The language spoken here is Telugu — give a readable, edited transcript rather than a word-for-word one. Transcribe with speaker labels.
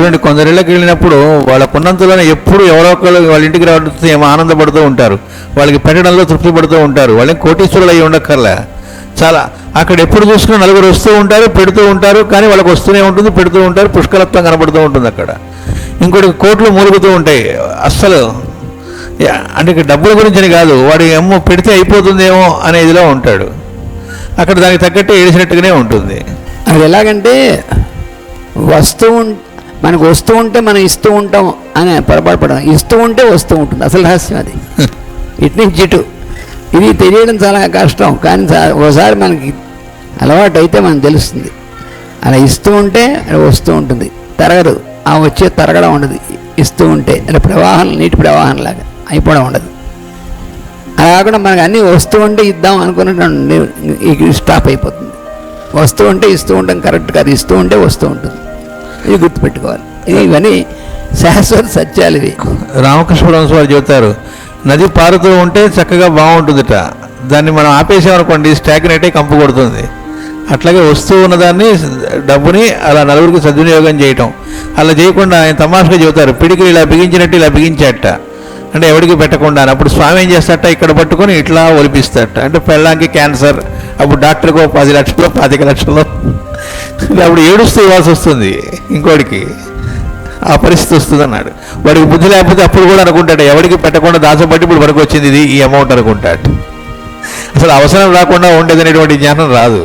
Speaker 1: చూడండి, కొందరిళ్ళకి వెళ్ళినప్పుడు వాళ్ళకున్నంతలోనే ఎప్పుడు ఎవరో ఒకళ్ళు వాళ్ళ ఇంటికి రావడంతో ఏమో ఆనందపడుతూ ఉంటారు, వాళ్ళకి పెట్టడంలో తృప్తి పడుతూ ఉంటారు. వాళ్ళని కోటీశ్వరులు అయ్యి ఉండక్కర్లే, చాలా అక్కడ ఎప్పుడు చూసుకున్నా నలుగురు వస్తూ ఉంటారు, పెడుతూ ఉంటారు, కానీ వాళ్ళకి వస్తూనే ఉంటుంది, పెడుతూ ఉంటారు, పుష్కలత్వం కనబడుతూ ఉంటుంది అక్కడ. ఇంకోటి కోట్లు మూలుగుతూ ఉంటాయి అస్సలు. అంటే ఇక డబ్బుల గురించని కాదు, వాడు ఏమో పెడితే అయిపోతుందేమో అనే ఇదిలో ఉంటాడు. అక్కడ దానికి తగ్గట్టే ఏడిసినట్టుగానే ఉంటుంది.
Speaker 2: అది ఎలాగంటే మనకు వస్తూ ఉంటే మనం ఇస్తూ ఉంటాం అని పొరపాటు పడడం, ఇస్తూ ఉంటే వస్తూ ఉంటుంది, అసలు రహస్యం అది. ఇటు నుంచి ఇటు ఇది తెలియడం చాలా కష్టం, కానీ ఒకసారి మనకి అలవాటు అయితే మనకు తెలుస్తుంది. అలా ఇస్తూ ఉంటే అది వస్తూ ఉంటుంది, తరగదు, ఆ వచ్చే తరగడం ఉండదు. ఇస్తూ ఉంటే అలా ప్రవాహం, నీటి ప్రవాహం లాగా అయిపోవడం ఉండదు. అలా కాకుండా మనకు అన్నీ వస్తూ ఉంటే ఇద్దాం అనుకున్నట్టు స్టాప్ అయిపోతుంది. వస్తూ ఉంటే ఇస్తూ ఉంటాం, కరెక్ట్ కాదు. ఇస్తూ ఉంటే వస్తూ ఉంటుంది, ఇది గుర్తుపెట్టుకోవాలి. ఇవన్నీ శాశ్వత సత్యాలు ఇవి.
Speaker 1: రామకృష్ణ పరమహంస వారు చెబుతారు, నది పారుతూ ఉంటే చక్కగా బాగుంటుందిట, దాన్ని మనం ఆపేసామనుకోండి స్టాగ్నేట్ అయి కంపు కొడుతుంది. అట్లాగే వస్తూ ఉన్నదాన్ని, డబ్బుని అలా నలుగురికి సద్వినియోగం చేయటం. అలా చేయకుండా ఆయన తమాషగా చెబుతారు, పిడికిలు ఇలా బిగించినట్టు ఇలా బిగించాట, అంటే ఎవరికి పెట్టకుండా. అప్పుడు స్వామి ఏం చేస్తాట, ఇక్కడ పట్టుకొని ఇట్లా ఒలిపిస్తాట. అంటే పెళ్ళాంకి క్యాన్సర్, అప్పుడు డాక్టర్కి 10 లక్షలు 25 లక్షలు, అప్పుడు ఏడుస్తూ ఇవ్వాల్సి వస్తుంది ఇంకోటికి, ఆ పరిస్థితి వస్తుంది అన్నాడు. వాడికి బుద్ధి లేకపోతే అప్పుడు కూడా అనుకుంటాడు, ఎవరికి పెట్టకుండా దాచబట్టి ఇప్పుడు వరకు వచ్చింది ఇది ఈ అమౌంట్ అనుకుంటాడు. అసలు అవసరం రాకుండా ఉండేదనేటువంటి జ్ఞానం రాదు.